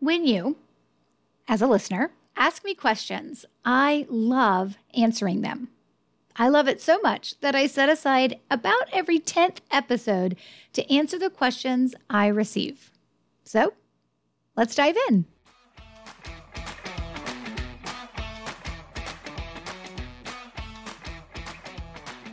When you, as a listener, ask me questions, I love answering them. I love it so much that I set aside about every 10th episode to answer the questions I receive. So, let's dive in.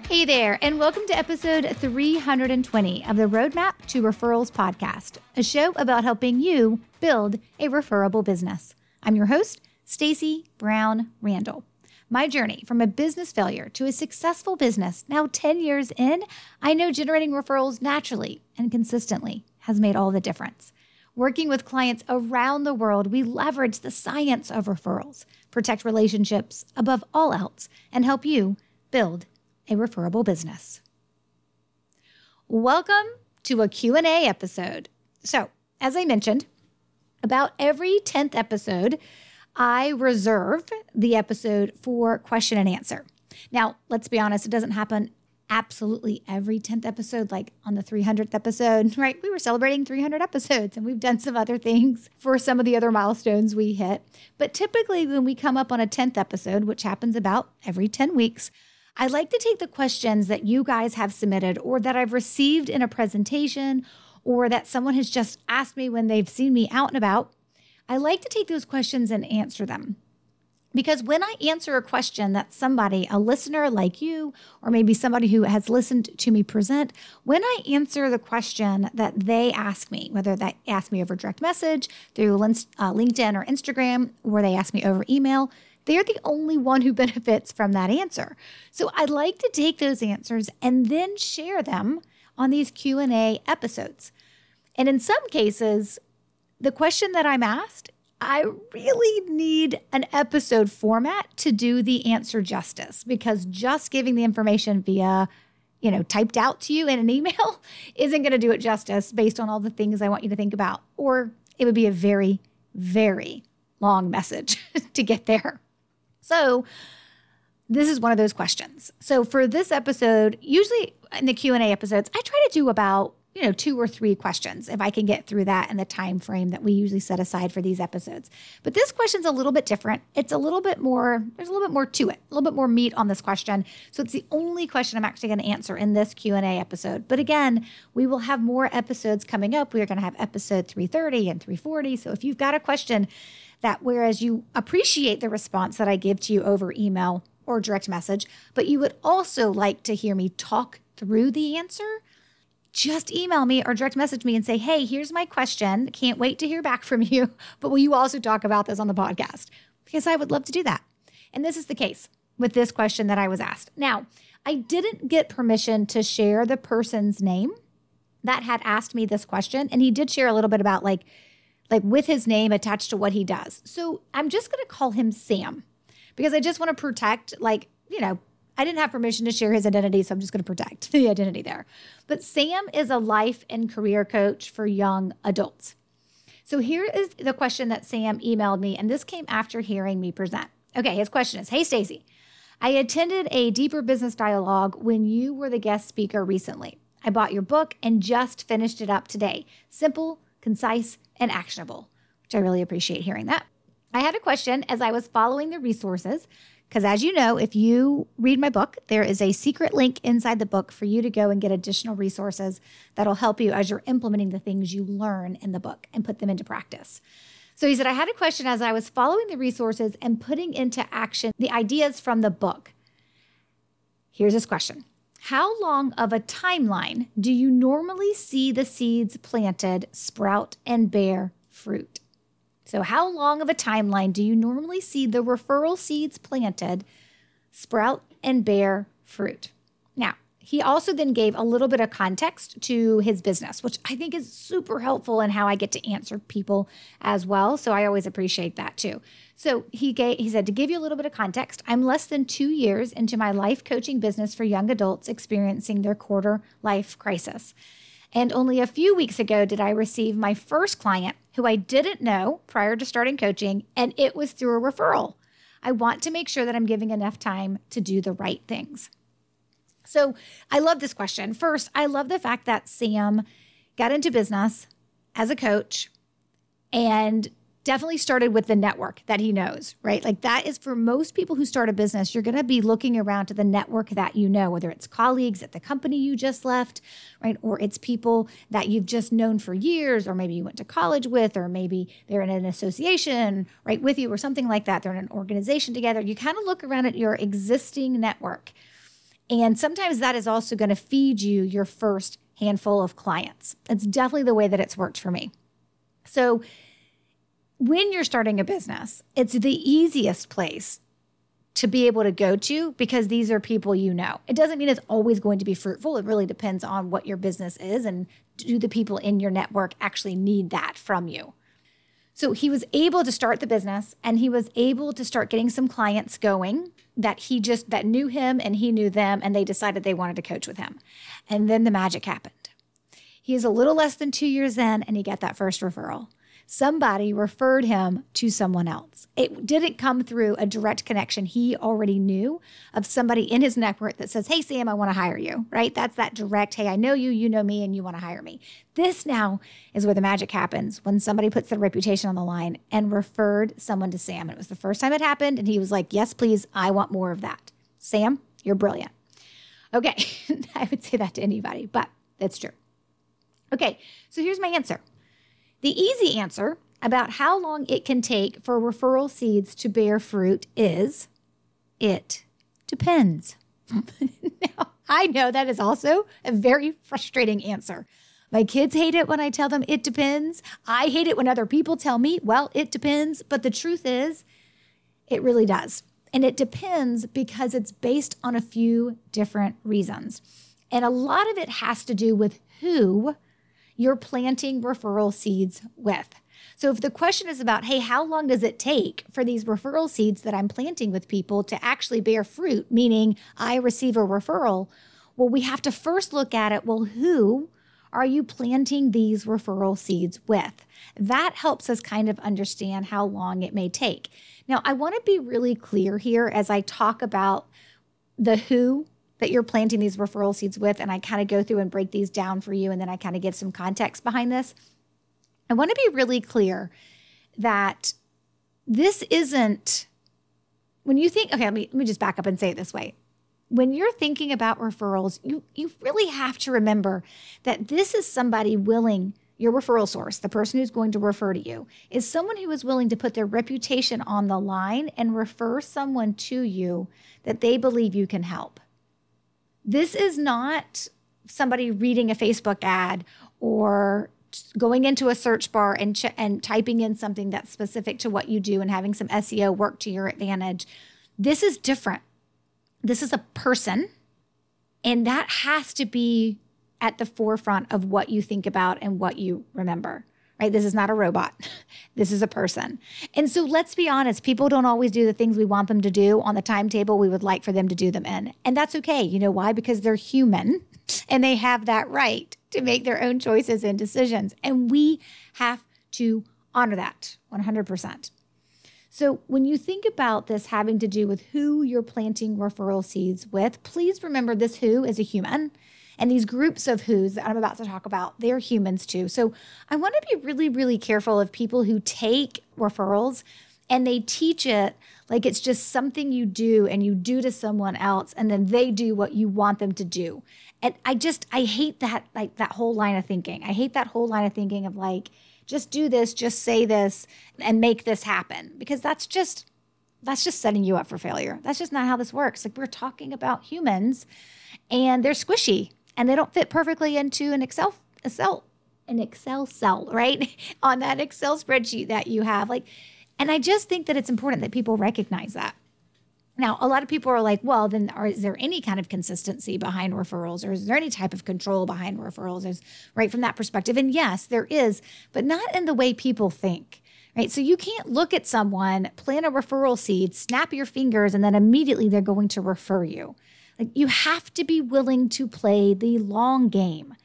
Hey there, and welcome to episode 320 of the Roadmap to Referrals podcast, a show about helping you build a referable business. I'm your host, Stacey Brown Randall. My journey from a business failure to a successful business, now 10 years in, I know generating referrals naturally and consistently has made all the difference. Working with clients around the world, we leverage the science of referrals, protect relationships above all else, and help you build a referable business. Welcome to a Q&A episode. So, as I mentioned, about every 10th episode, I reserve the episode for question and answer. Now, let's be honest, it doesn't happen absolutely every 10th episode, like on the 300th episode, right? We were celebrating 300 episodes and we've done some other things for some of the other milestones we hit. But typically when we come up on a 10th episode, which happens about every 10 weeks, I like to take the questions that you guys have submitted or that I've received in a presentation or that someone has just asked me when they've seen me out and about. I like to take those questions and answer them. Because when I answer a question that somebody, a listener like you, or maybe somebody who has listened to me present, when I answer the question that they ask me, whether they ask me over direct message, through LinkedIn or Instagram, or they ask me over email, they're the only one who benefits from that answer. So I'd like to take those answers and then share them on these Q&A episodes. And in some cases, the question that I'm asked, I really need an episode format to do the answer justice, because just giving the information via, typed out to you in an email isn't going to do it justice based on all the things I want you to think about, or it would be a very, very long message to get there. So this is one of those questions. So for this episode, usually in the Q&A episodes, I try to do about, 2 or 3 questions if I can get through that in the time frame that we usually set aside for these episodes. But this question's a little bit different. It's a little bit more, there's a little bit more to it, a little bit more meat on this question. So it's the only question I'm actually going to answer in this Q&A episode. But again, we will have more episodes coming up. We are going to have episode 330 and 340. So if you've got a question that, whereas you appreciate the response that I give to you over email or direct message, but you would also like to hear me talk through the answer, just email me or direct message me and say, hey, here's my question. Can't wait to hear back from you. But will you also talk about this on the podcast? Because I would love to do that. And this is the case with this question that I was asked. Now, I didn't get permission to share the person's name that had asked me this question. And he did share a little bit about like with his name attached to what he does. So I'm just going to call him Sam because I just want to protect, I didn't have permission to share his identity, so I'm just going to protect the identity there. But Sam is a life and career coach for young adults. So here is the question that Sam emailed me, and this came after hearing me present. Okay, his question is, hey, Stacey, I attended a deeper business dialogue when you were the guest speaker recently. I bought your book and just finished it up today. Simple, concise, and actionable, which I really appreciate hearing that. I had a question as I was following the resources, because as you know, if you read my book, there is a secret link inside the book for you to go and get additional resources that'll help you as you're implementing the things you learn in the book and put them into practice. So he said, I had a question as I was following the resources and putting into action the ideas from the book. Here's his question. How long of a timeline do you normally see the seeds planted sprout and bear fruit? So how long of a timeline do you normally see the referral seeds planted sprout and bear fruit? Now, he also then gave a little bit of context to his business, which I think is super helpful in how I get to answer people as well. So I always appreciate that too. So he said, to give you a little bit of context, I'm less than 2 years into my life coaching business for young adults experiencing their quarter life crisis. And only a few weeks ago did I receive my first client who I didn't know prior to starting coaching, and it was through a referral. I want to make sure that I'm giving enough time to do the right things. So I love this question. First, I love the fact that Sam got into business as a coach and definitely started with the network that he knows, right? Like that is for most people who start a business, you're going to be looking around to the network that you know, whether it's colleagues at the company you just left, right? Or it's people that you've just known for years, or maybe you went to college with, or maybe they're in an association, right, with you or something like that. They're in an organization together. You kind of look around at your existing network. And sometimes that is also going to feed you your first handful of clients. It's definitely the way that it's worked for me. So when you're starting a business, it's the easiest place to be able to go to because these are people you know. It doesn't mean it's always going to be fruitful. It really depends on what your business is and do the people in your network actually need that from you. So he was able to start the business and he was able to start getting some clients going that knew him and he knew them and they decided they wanted to coach with him. And then the magic happened. He is a little less than 2 years in and he got that first referral. Somebody referred him to someone else. It didn't come through a direct connection. He already knew of somebody in his network that says, hey, Sam, I want to hire you, right? That's that direct, hey, I know you, you know me, and you want to hire me. This now is where the magic happens when somebody puts their reputation on the line and referred someone to Sam. It was the first time it happened, and he was like, yes, please, I want more of that. Sam, you're brilliant. Okay, I would say that to anybody, but that's true. Okay, so here's my answer. The easy answer about how long it can take for referral seeds to bear fruit is it depends. Now, I know that is also a very frustrating answer. My kids hate it when I tell them it depends. I hate it when other people tell me, well, it depends. But the truth is, it really does. And it depends because it's based on a few different reasons. And a lot of it has to do with who you're planting referral seeds with. So if the question is about, hey, how long does it take for these referral seeds that I'm planting with people to actually bear fruit, meaning I receive a referral, well, we have to first look at it, well, who are you planting these referral seeds with? That helps us kind of understand how long it may take. Now, I want to be really clear here as I talk about the who that you're planting these referral seeds with, and I kind of go through and break these down for you, and then I kind of give some context behind this. I want to be really clear that this isn't, when you think, okay, let me just back up and say it this way. When you're thinking about referrals, you really have to remember that this is somebody willing, your referral source, the person who's going to refer to you, is someone who is willing to put their reputation on the line and refer someone to you that they believe you can help. This is not somebody reading a Facebook ad or going into a search bar and typing in something that's specific to what you do and having some SEO work to your advantage. This is different. This is a person, and that has to be at the forefront of what you think about and what you remember, right? This is not a robot. This is a person. And so let's be honest, people don't always do the things we want them to do on the timetable we would like for them to do them in. And that's okay. You know why? Because they're human and they have that right to make their own choices and decisions. And we have to honor that 100%. So when you think about this having to do with who you're planting referral seeds with, please remember this who is a human. And these groups of who's that I'm about to talk about, they're humans too. So I want to be really, really careful of people who take referrals and they teach it like it's just something you do and you do to someone else and then they do what you want them to do. And I hate that, like that whole line of thinking. I hate that whole line of thinking of like, just do this, just say this and make this happen, because that's just setting you up for failure. That's just not how this works. Like, we're talking about humans and they're squishy and they don't fit perfectly into an Excel cell, right? On that Excel spreadsheet that you have. And I just think that it's important that people recognize that. Now, a lot of people are like, well, then is there any kind of consistency behind referrals, or is there any type of control behind referrals, right, from that perspective? And yes, there is, but not in the way people think, right? So you can't look at someone, plant a referral seed, snap your fingers, and then immediately they're going to refer you. Like, you have to be willing to play the long game.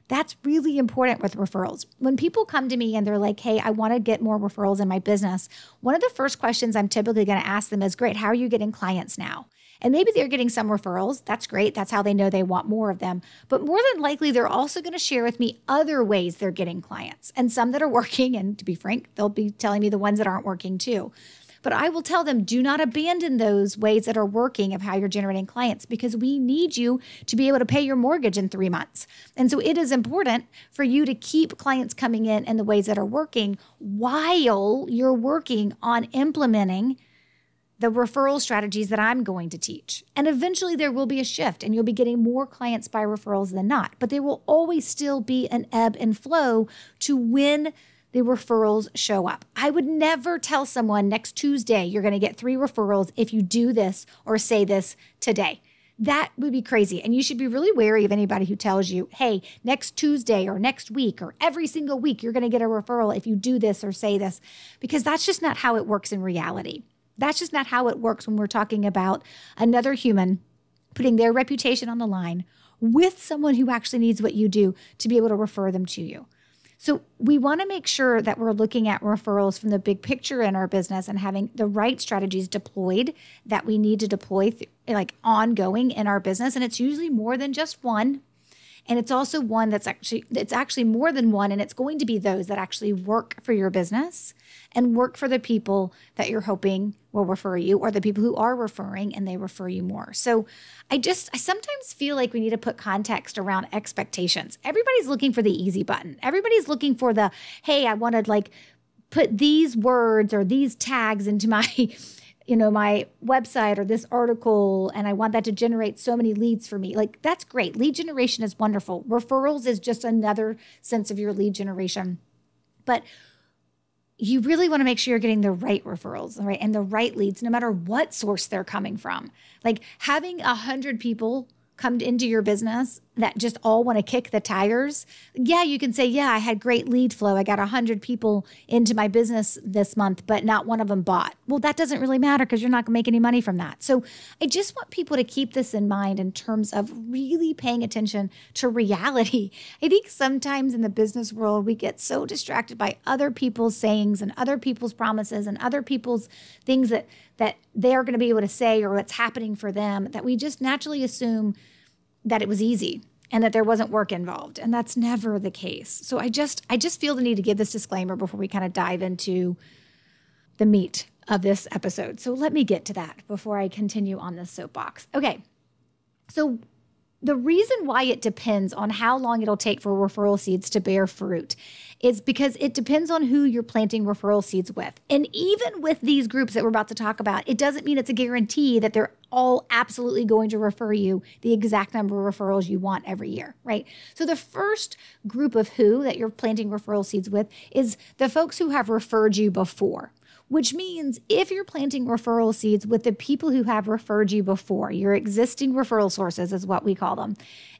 That's really important with referrals. When people come to me and they're like, hey, I want to get more referrals in my business, one of the first questions I'm typically going to ask them is, great, how are you getting clients now? And maybe they're getting some referrals. That's great. That's how they know they want more of them. But more than likely, they're also going to share with me other ways they're getting clients and some that are working. And to be frank, they'll be telling me the ones that aren't working too. But I will tell them, do not abandon those ways that are working of how you're generating clients, because we need you to be able to pay your mortgage in 3 months. And so it is important for you to keep clients coming in the ways that are working while you're working on implementing the referral strategies that I'm going to teach. And eventually there will be a shift and you'll be getting more clients by referrals than not. But there will always still be an ebb and flow to when the referrals show up. I would never tell someone next Tuesday, you're going to get 3 referrals if you do this or say this today. That would be crazy. And you should be really wary of anybody who tells you, hey, next Tuesday or next week or every single week, you're going to get a referral if you do this or say this, because that's just not how it works in reality. That's just not how it works when we're talking about another human putting their reputation on the line with someone who actually needs what you do to be able to refer them to you. So we want to make sure that we're looking at referrals from the big picture in our business and having the right strategies deployed that we need to deploy like ongoing in our business. And it's usually more than just one. And it's also one it's actually more than one. And it's going to be those that actually work for your business and work for the people that you're hoping will refer you, or the people who are referring and they refer you more. So I sometimes feel like we need to put context around expectations. Everybody's looking for the easy button. Everybody's looking for the, hey, I want to like put these words or these tags into my my website or this article, and I want that to generate so many leads for me. Like, that's great. Lead generation is wonderful. Referrals is just another sense of your lead generation. But you really want to make sure you're getting the right referrals, right? And the right leads, no matter what source they're coming from. Like, having 100 people come into your business that just all want to kick the tires. Yeah, you can say, yeah, I had great lead flow. I got 100 people into my business this month, but not one of them bought. Well, that doesn't really matter because you're not going to make any money from that. So I just want people to keep this in mind in terms of really paying attention to reality. I think sometimes in the business world, we get so distracted by other people's sayings and other people's promises and other people's things that they're going to be able to say or what's happening for them, that we just naturally assume that it was easy and that there wasn't work involved. And that's never the case. So I just feel the need to give this disclaimer before we kind of dive into the meat of this episode. So let me get to that before I continue on this soapbox. Okay. So the reason why it depends on how long it'll take for referral seeds to bear fruit is because it depends on who you're planting referral seeds with. And even with these groups that we're about to talk about, it doesn't mean it's a guarantee that they're all absolutely going to refer you the exact number of referrals you want every year, right? So the first group of who that you're planting referral seeds with is the folks who have referred you before. Which means if you're planting referral seeds with the people who have referred you before, your existing referral sources is what we call them,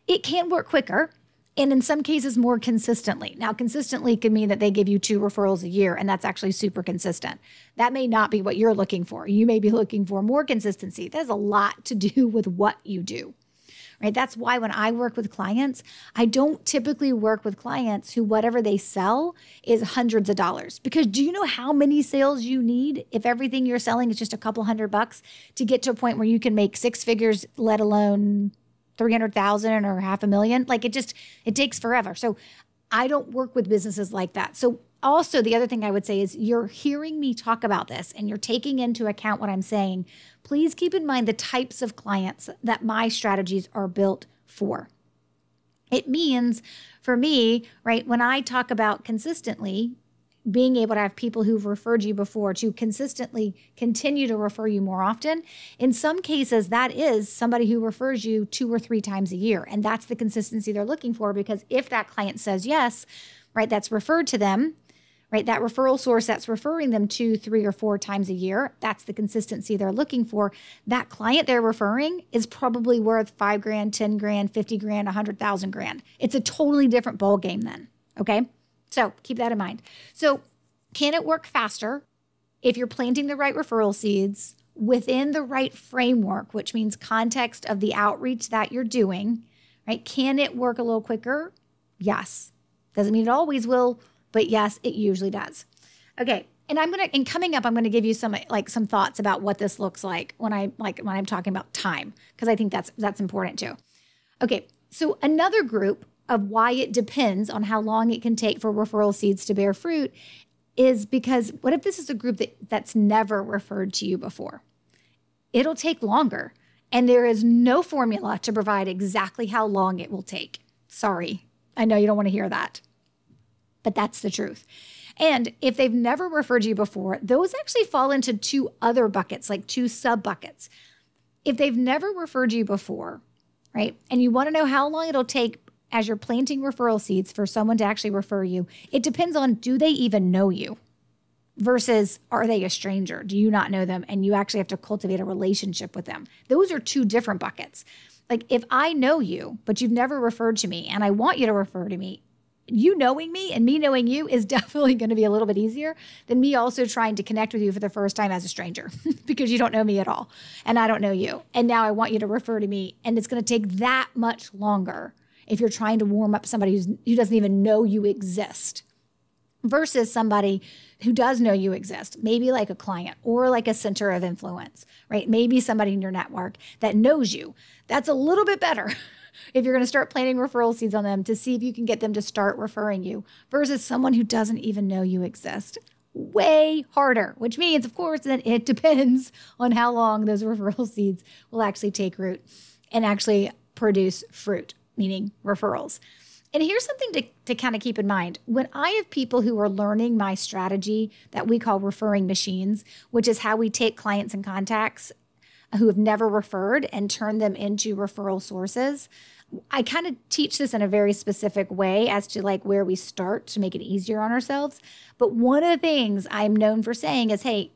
it can work quicker and in some cases more consistently. Now, consistently could mean that they give you 2 referrals a year, and that's actually super consistent. That may not be what you're looking for. You may be looking for more consistency. That has a lot to do with what you do. Right? That's why when I work with clients, I don't typically work with clients who whatever they sell is hundreds of dollars. Because do you know how many sales you need if everything you're selling is just a couple $100 to get to a point where you can make 6 figures, let alone 300,000 or $500,000? Like it takes forever. So I don't work with businesses like that. So also the other thing I would say is you're hearing me talk about this and you're taking into account what I'm saying. Please keep in mind the types of clients that my strategies are built for. It means for me, right, when I talk about consistently being able to have people who've referred you before to consistently continue to refer you more often, in some cases, that is somebody who refers you 2 or 3 times a year. And that's the consistency they're looking for, because if that client says yes, right, that's referred to them, right? That referral source that's referring them 2, 3, or 4 times a year, that's the consistency they're looking for. That client they're referring is probably worth $5,000, $10,000, $50,000, $100,000. It's a totally different ball game then. Okay. So keep that in mind. So can it work faster if you're planting the right referral seeds within the right framework, which means context of the outreach that you're doing, right? Can it work a little quicker? Yes. Doesn't mean it always will, but yes, it usually does. Okay, And coming up, I'm going to give you some thoughts about what this looks like when I'm talking about time, because I think that's important too. Okay. So another group of why it depends on how long it can take for referral seeds to bear fruit is because what if this is a group that's never referred to you before? It'll take longer, and there is no formula to provide exactly how long it will take. Sorry. I know you don't want to hear that, but that's the truth. And if they've never referred you before, those actually fall into two other buckets, like two sub buckets. If they've never referred you before, right, and you want to know how long it'll take as you're planting referral seeds for someone to actually refer you, it depends on, do they even know you versus are they a stranger? Do you not know them? And you actually have to cultivate a relationship with them. Those are two different buckets. Like if I know you, but you've never referred to me and I want you to refer to me, you knowing me and me knowing you is definitely going to be a little bit easier than me also trying to connect with you for the first time as a stranger because you don't know me at all and I don't know you. And now I want you to refer to me, and it's going to take that much longer if you're trying to warm up somebody who doesn't even know you exist versus somebody who does know you exist, maybe like a client or like a center of influence, right? Maybe somebody in your network that knows you. That's a little bit better if you're going to start planting referral seeds on them to see if you can get them to start referring you versus someone who doesn't even know you exist. Way harder, which means, of course, that it depends on how long those referral seeds will actually take root and actually produce fruit, meaning referrals. And here's something to kind of keep in mind. When I have people who are learning my strategy that we call referring machines, which is how we take clients and contacts who have never referred and turn them into referral sources, I kind of teach this in a very specific way as to like where we start to make it easier on ourselves. But one of the things I'm known for saying is, hey,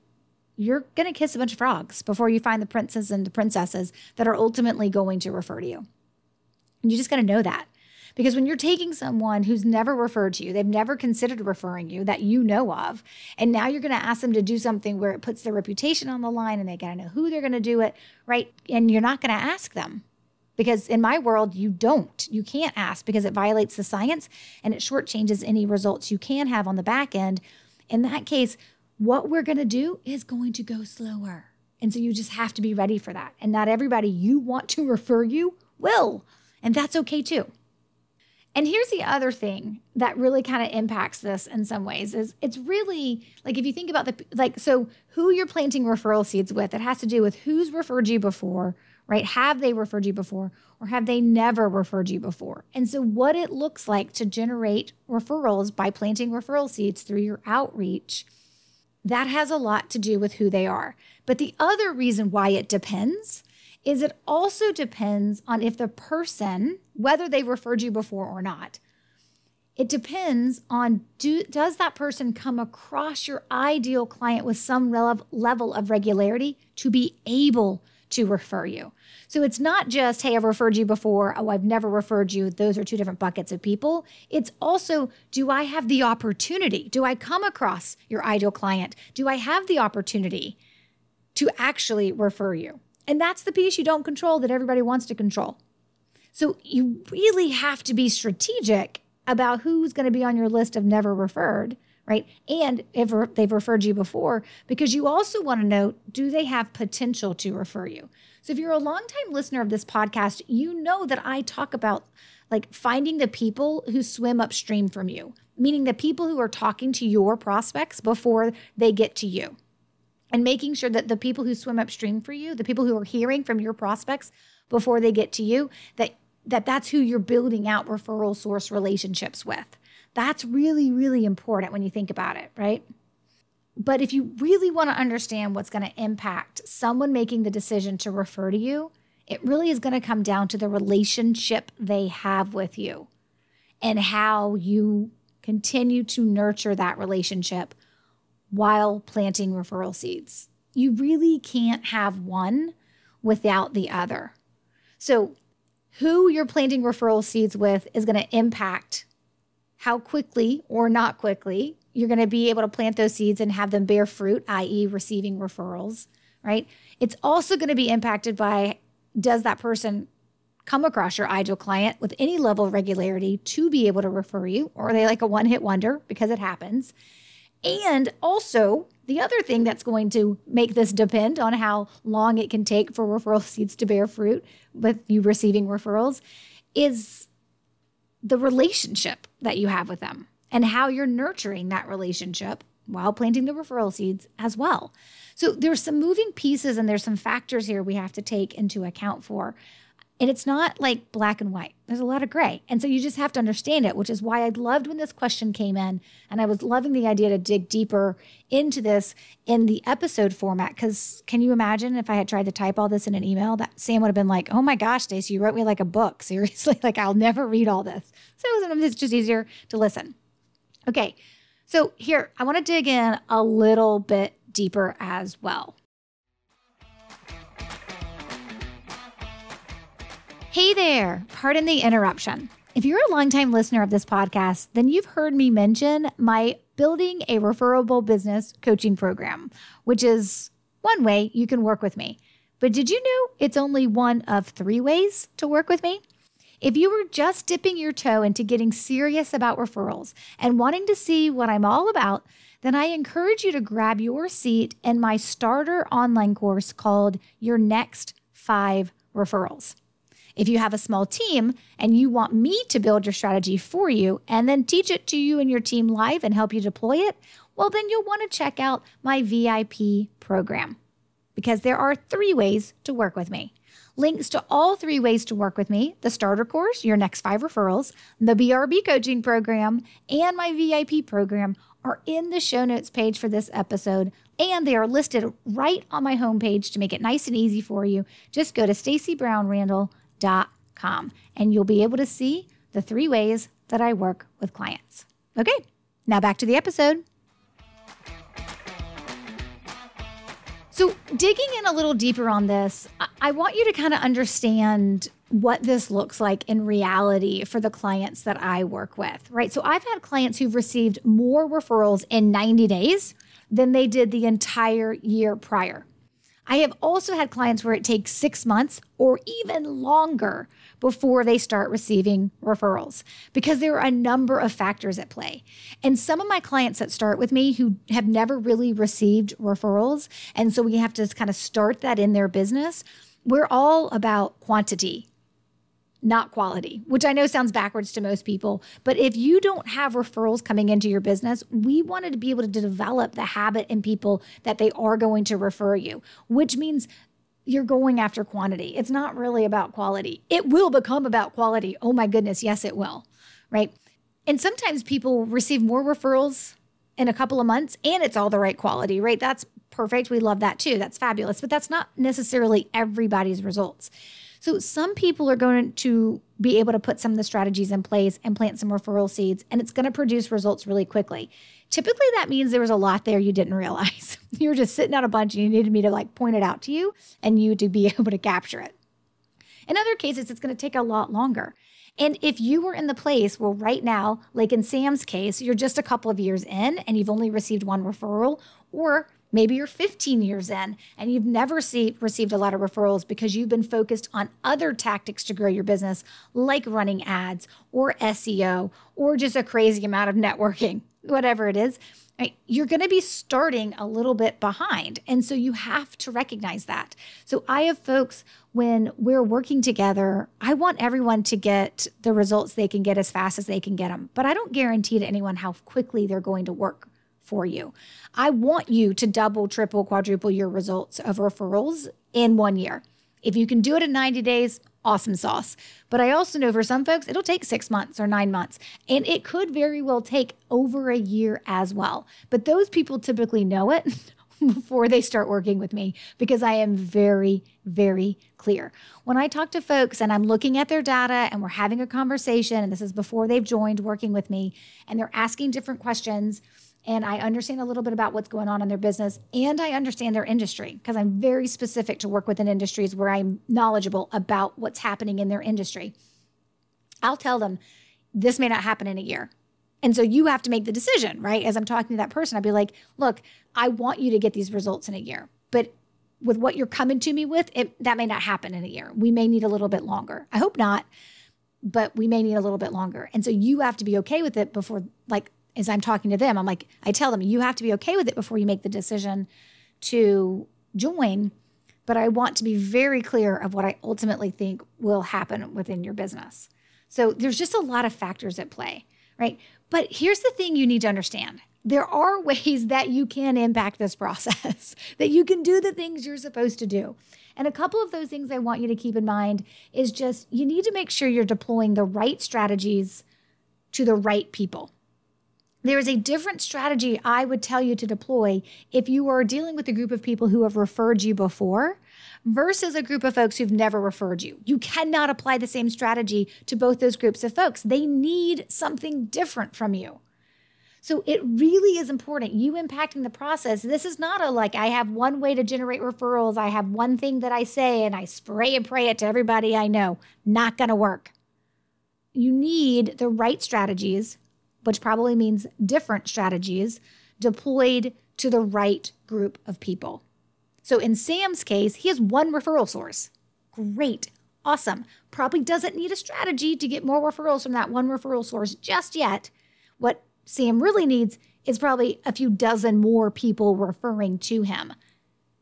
you're going to kiss a bunch of frogs before you find the princes and the princesses that are ultimately going to refer to you. And you just got to know that. Because when you're taking someone who's never referred to you, they've never considered referring you that you know of, and now you're going to ask them to do something where it puts their reputation on the line and they got to know who they're going to do it, right? And you're not going to ask them. Because in my world, you can't ask because it violates the science and it shortchanges any results you can have on the back end. In that case, what we're going to do is going to go slower. And so you just have to be ready for that. And not everybody you want to refer you will. And that's okay too. And here's the other thing that really kind of impacts this in some ways is it's really like if you think about so who you're planting referral seeds with, it has to do with who's referred you before, right? Have they referred you before or have they never referred you before? And so what it looks like to generate referrals by planting referral seeds through your outreach, that has a lot to do with who they are. But the other reason why it depends is it also depends on if the person, whether they referred you before or not, it depends on does that person come across your ideal client with some level of regularity to be able to refer you. So it's not just, hey, I've referred you before. Oh, I've never referred you. Those are two different buckets of people. It's also, do I have the opportunity? Do I come across your ideal client? Do I have the opportunity to actually refer you? And that's the piece you don't control that everybody wants to control. So you really have to be strategic about who's going to be on your list of never referred, right? And if they've referred you before, because you also want to know, do they have potential to refer you? So if you're a longtime listener of this podcast, you know that I talk about like finding the people who swim upstream from you, meaning the people who are talking to your prospects before they get to you. And making sure that the people who swim upstream for you, the people who are hearing from your prospects before they get to you, that's who you're building out referral source relationships with. That's really, really important when you think about it, right? But if you really want to understand what's going to impact someone making the decision to refer to you, it really is going to come down to the relationship they have with you and how you continue to nurture that relationship while planting referral seeds. You really can't have one without the other. So who you're planting referral seeds with is going to impact how quickly or not quickly you're going to be able to plant those seeds and have them bear fruit, i.e. receiving referrals, right? It's also going to be impacted by, does that person come across your ideal client with any level of regularity to be able to refer you, or are they like a one-hit wonder because it happens? And also, the other thing that's going to make this depend on how long it can take for referral seeds to bear fruit with you receiving referrals is the relationship that you have with them and how you're nurturing that relationship while planting the referral seeds as well. So there's some moving pieces and there's some factors here we have to take into account for. And it's not like black and white. There's a lot of gray. And so you just have to understand it, which is why I loved when this question came in. And I was loving the idea to dig deeper into this in the episode format. Because can you imagine if I had tried to type all this in an email, that Sam would have been like, oh my gosh, Stacey, you wrote me like a book. Seriously, like I'll never read all this. So sometimes it's just easier to listen. Okay, so here, I want to dig in a little bit deeper as well. Hey there, pardon the interruption. If you're a longtime listener of this podcast, then you've heard me mention my Building a Referable Business coaching program, which is one way you can work with me. But did you know it's only one of 3 ways to work with me? If you were just dipping your toe into getting serious about referrals and wanting to see what I'm all about, then I encourage you to grab your seat in my starter online course called Your Next 5 Referrals. If you have a small team and you want me to build your strategy for you and then teach it to you and your team live and help you deploy it, well, then you'll want to check out my VIP program because there are 3 ways to work with me. Links to all 3 ways to work with me, the starter course, Your Next 5 Referrals, the BRB coaching program, and my VIP program are in the show notes page for this episode, and they are listed right on my homepage to make it nice and easy for you. Just go to staceybrownrandall.com and you'll be able to see the 3 ways that I work with clients. Okay, now back to the episode. So digging in a little deeper on this, I want you to kind of understand what this looks like in reality for the clients that I work with, right? So I've had clients who've received more referrals in 90 days than they did the entire year prior. I have also had clients where it takes 6 months or even longer before they start receiving referrals because there are a number of factors at play. And some of my clients that start with me who have never really received referrals, and so we have to kind of start that in their business, we're all about quantity, not quality, which I know sounds backwards to most people. But if you don't have referrals coming into your business, we wanted to be able to develop the habit in people that they are going to refer you, which means you're going after quantity. It's not really about quality. It will become about quality. Oh my goodness. Yes, it will. Right. And sometimes people receive more referrals in a couple of months and it's all the right quality, right? That's perfect. We love that too. That's fabulous. But that's not necessarily everybody's results. So some people are going to be able to put some of the strategies in place and plant some referral seeds, and it's going to produce results really quickly. Typically, that means there was a lot there you didn't realize. You were just sitting out a bunch and you needed me to point it out to you and you to be able to capture it. In other cases, it's going to take a lot longer. And if you were in the place where right now, like in Sam's case, you're just a couple of years in and you've only received 1 referral, or maybe you're 15 years in and you've never received a lot of referrals because you've been focused on other tactics to grow your business, like running ads or SEO or just a crazy amount of networking, whatever it is, right? You're going to be starting a little bit behind. And so you have to recognize that. So I have folks, when we're working together, I want everyone to get the results they can get as fast as they can get them. But I don't guarantee to anyone how quickly they're going to work for you. I want you to double, triple, quadruple your results of referrals in 1 year. If you can do it in 90 days, awesome sauce. But I also know for some folks, it'll take 6 months or 9 months. And it could very well take over a year as well. But those people typically know it before they start working with me because I am very, very clear. When I talk to folks and I'm looking at their data and we're having a conversation, and this is before they've joined working with me, and they're asking different questions, and I understand a little bit about what's going on in their business, and I understand their industry because I'm very specific to work within industries where I'm knowledgeable about what's happening in their industry. I'll tell them this may not happen in a year. And so you have to make the decision, right? As I'm talking to that person, I'd be like, look, I want you to get these results in a year, but with what you're coming to me with, that may not happen in a year. We may need a little bit longer. I hope not, but we may need a little bit longer. And so you have to be okay with it before, as I'm talking to them, I tell them, you have to be okay with it before you make the decision to join. But I want to be very clear of what I ultimately think will happen within your business. So there's just a lot of factors at play, right? But here's the thing you need to understand. There are ways that you can impact this process, that you can do the things you're supposed to do. And a couple of those things I want you to keep in mind is just you need to make sure you're deploying the right strategies to the right people. There is a different strategy I would tell you to deploy if you are dealing with a group of people who have referred you before versus a group of folks who've never referred you. You cannot apply the same strategy to both those groups of folks. They need something different from you. So it really is important, you impacting the process. This is not I have one way to generate referrals. I have one thing that I say and I spray and pray it to everybody I know. Not going to work. You need the right strategies, which probably means different strategies, deployed to the right group of people. So in Sam's case, he has one referral source. Great. Awesome. Probably doesn't need a strategy to get more referrals from that one referral source just yet. What Sam really needs is probably a few dozen more people referring to him.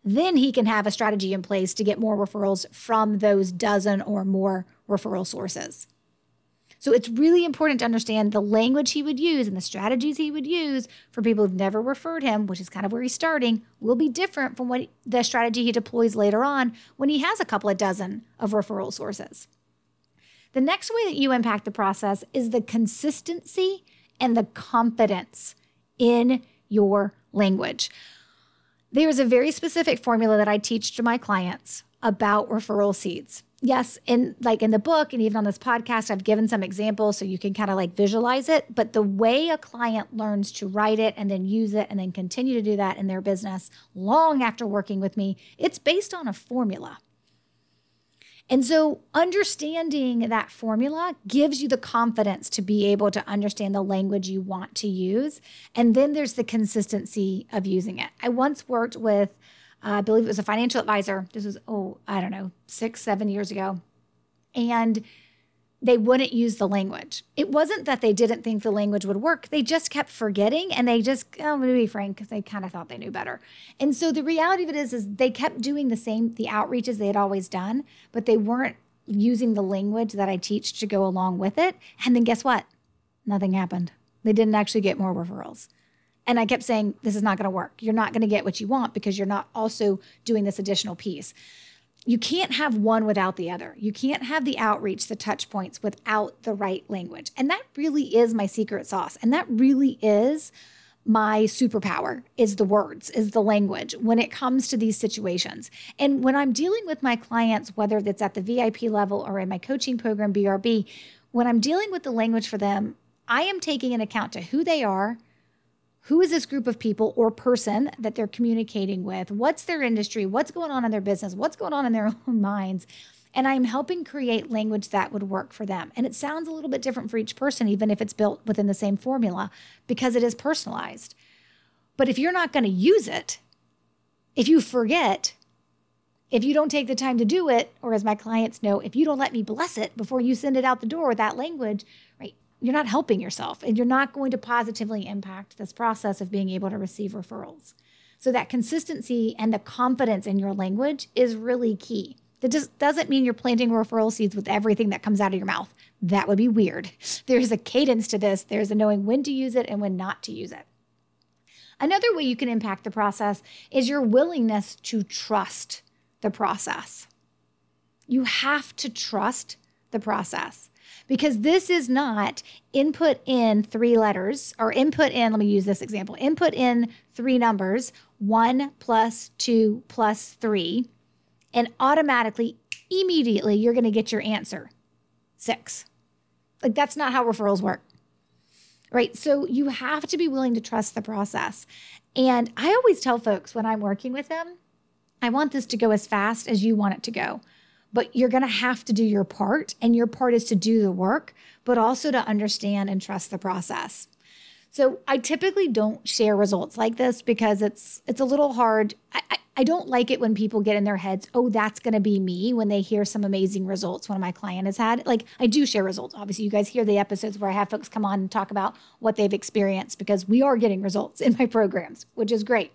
Then he can have a strategy in place to get more referrals from those dozen or more referral sources. So it's really important to understand the language he would use and the strategies he would use for people who've never referred him, which is kind of where he's starting, will be different from what the strategy he deploys later on when he has a couple of dozen of referral sources. The next way that you impact the process is the consistency and the confidence in your language. There's a very specific formula that I teach to my clients about referral seeds. Yes, in the book and even on this podcast, I've given some examples so you can kind of visualize it. But the way a client learns to write it and then use it and then continue to do that in their business long after working with me, it's based on a formula. And so understanding that formula gives you the confidence to be able to understand the language you want to use. And then there's the consistency of using it. I once worked with, I believe it was a financial advisor. This was, 6-7 years ago. And they wouldn't use the language. It wasn't that they didn't think the language would work. They just kept forgetting, and they just, to be frank, they kind of thought they knew better. And so the reality of it is they kept doing the outreaches they had always done, but they weren't using the language that I teach to go along with it. And then guess what? Nothing happened. They didn't actually get more referrals. And I kept saying, this is not going to work. You're not going to get what you want because you're not also doing this additional piece. You can't have one without the other. You can't have the outreach, the touch points without the right language. And that really is my secret sauce. And that really is my superpower, is the words, is the language when it comes to these situations. And when I'm dealing with my clients, whether that's at the VIP level or in my coaching program, BRB, when I'm dealing with the language for them, I am taking into account to who they are, who is this group of people or person that they're communicating with? What's their industry? What's going on in their business? What's going on in their own minds? And I'm helping create language that would work for them. And it sounds a little bit different for each person, even if it's built within the same formula, because it is personalized. But if you're not going to use it, if you forget, if you don't take the time to do it, or as my clients know, if you don't let me bless it before you send it out the door with that language, right? You're not helping yourself, and you're not going to positively impact this process of being able to receive referrals. So that consistency and the confidence in your language is really key. That just doesn't mean you're planting referral seeds with everything that comes out of your mouth. That would be weird. There's a cadence to this. There's a knowing when to use it and when not to use it. Another way you can impact the process is your willingness to trust the process. You have to trust the process. Because this is not input in 3 letters or input in, let me use this example, input in 3 numbers, 1 + 2 + 3, and automatically, immediately, you're going to get your answer, 6. That's not how referrals work, right? So you have to be willing to trust the process. And I always tell folks when I'm working with them, I want this to go as fast as you want it to go. But you're going to have to do your part, and your part is to do the work, but also to understand and trust the process. So I typically don't share results like this because it's a little hard. I don't like it when people get in their heads, oh, that's going to be me, when they hear some amazing results one of my client has had. Like, I do share results. Obviously, you guys hear the episodes where I have folks come on and talk about what they've experienced, because we are getting results in my programs, which is great.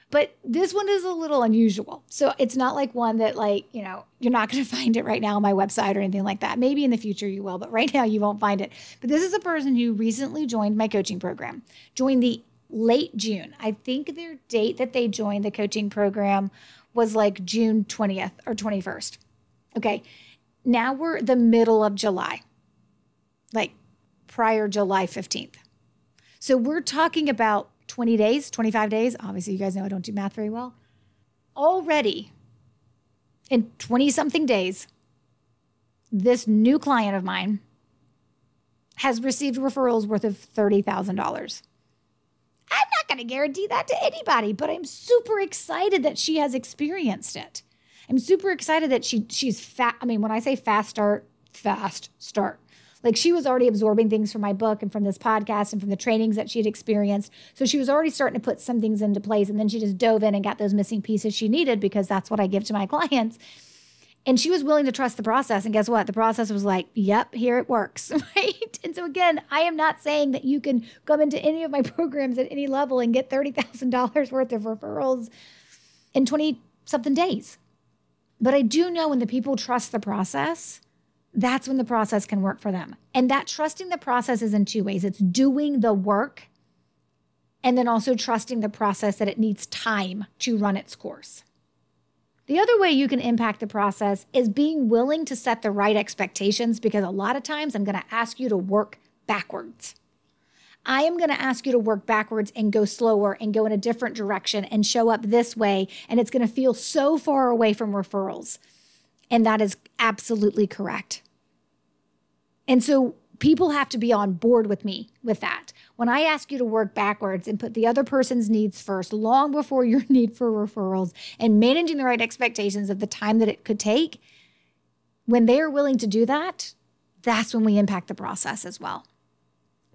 But this one is a little unusual. So it's not like one that, like, you know, you're not going to find it right now on my website or anything like that. Maybe in the future you will, but right now you won't find it. But this is a person who recently joined my coaching program, joined the late June. I think their date that they joined the coaching program was like June 20th or 21st. Okay. Now we're the middle of July, like prior July 15th. So we're talking about 20 days, 25 days. Obviously, you guys know I don't do math very well. Already in 20 something days, this new client of mine has received referrals worth of $30,000. I'm not going to guarantee that to anybody, but I'm super excited that she has experienced it. I'm super excited that she's fast. I mean, when I say fast start. Like, she was already absorbing things from my book and from this podcast and from the trainings that she had experienced. So she was already starting to put some things into place. And then she just dove in and got those missing pieces she needed, because that's what I give to my clients. And she was willing to trust the process. And guess what? The process was like, yep, here it works, right? And so again, I am not saying that you can come into any of my programs at any level and get $30,000 worth of referrals in 20 something days. But I do know when the people trust the process, that's when the process can work for them. And that trusting the process is in two ways. It's doing the work, and then also trusting the process that it needs time to run its course. The other way you can impact the process is being willing to set the right expectations, because a lot of times I'm going to ask you to work backwards. I am going to ask you to work backwards and go slower and go in a different direction and show up this way. And it's going to feel so far away from referrals. And that is absolutely correct. And so people have to be on board with me with that. When I ask you to work backwards and put the other person's needs first, long before your need for referrals, and managing the right expectations of the time that it could take, when they are willing to do that, that's when we impact the process as well.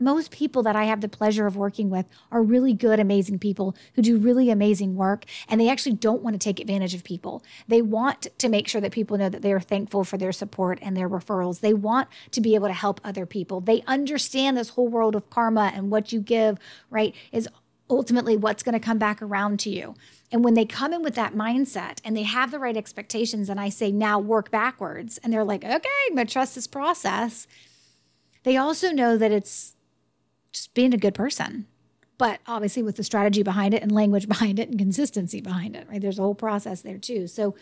Most people that I have the pleasure of working with are really good, amazing people who do really amazing work, and they actually don't want to take advantage of people. They want to make sure that people know that they are thankful for their support and their referrals. They want to be able to help other people. They understand this whole world of karma, and what you give, right, is ultimately what's going to come back around to you. And when they come in with that mindset and they have the right expectations, and I say, now work backwards, and they're like, okay, I'm going to trust this process. They also know that it's just being a good person, but obviously with the strategy behind it and language behind it and consistency behind it, right? There's a whole process there too. So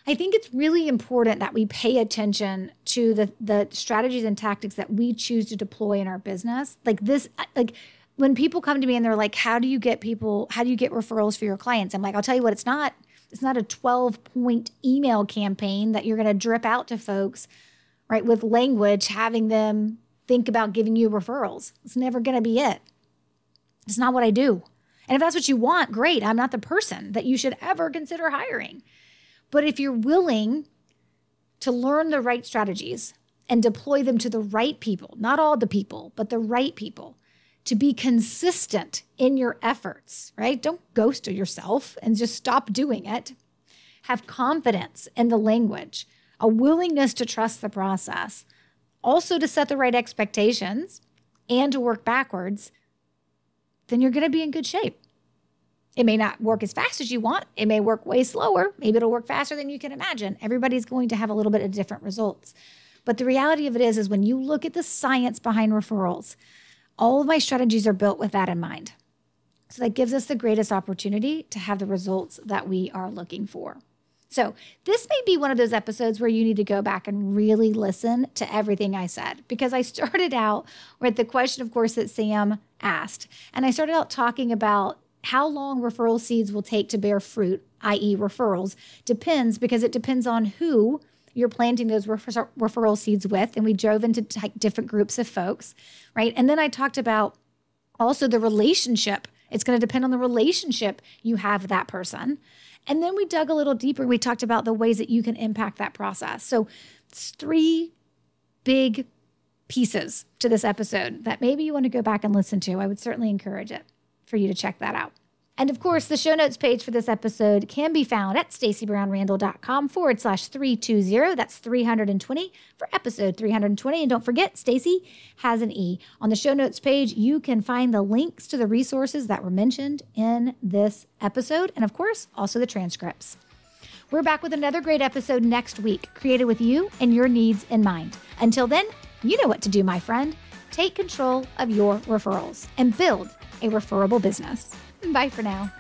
I think it's really important that we pay attention to the strategies and tactics that we choose to deploy in our business. Like this, like when people come to me and they're like, how do you get referrals for your clients? I'm like, I'll tell you what, it's not a 12-point email campaign that you're going to drip out to folks, right? With language, having them think about giving you referrals. It's never going to be it. It's not what I do. And if that's what you want, great. I'm not the person that you should ever consider hiring. But if you're willing to learn the right strategies and deploy them to the right people, not all the people, but the right people, to be consistent in your efforts, right? Don't ghost yourself and just stop doing it. Have confidence in the language, a willingness to trust the process, also to set the right expectations and to work backwards, then you're going to be in good shape. It may not work as fast as you want. It may work way slower. Maybe it'll work faster than you can imagine. Everybody's going to have a little bit of different results. But the reality of it is when you look at the science behind referrals, all of my strategies are built with that in mind. So that gives us the greatest opportunity to have the results that we are looking for. So this may be one of those episodes where you need to go back and really listen to everything I said, because I started out with the question, of course, that Sam asked. And I started out talking about how long referral seeds will take to bear fruit, i.e. referrals, depends, because it depends on who you're planting those referral seeds with. And we drove into different groups of folks, right? And then I talked about also the relationship. It's going to depend on the relationship you have with that person. And then we dug a little deeper. We talked about the ways that you can impact that process. So it's 3 big pieces to this episode that maybe you want to go back and listen to. I would certainly encourage it for you to check that out. And of course, the show notes page for this episode can be found at stacybrownrandall.com/320. That's 320 for episode 320. And don't forget, Stacy has an E. On the show notes page, you can find the links to the resources that were mentioned in this episode. And of course, also the transcripts. We're back with another great episode next week, created with you and your needs in mind. Until then, you know what to do, my friend. Take control of your referrals and build a referable business. Bye for now.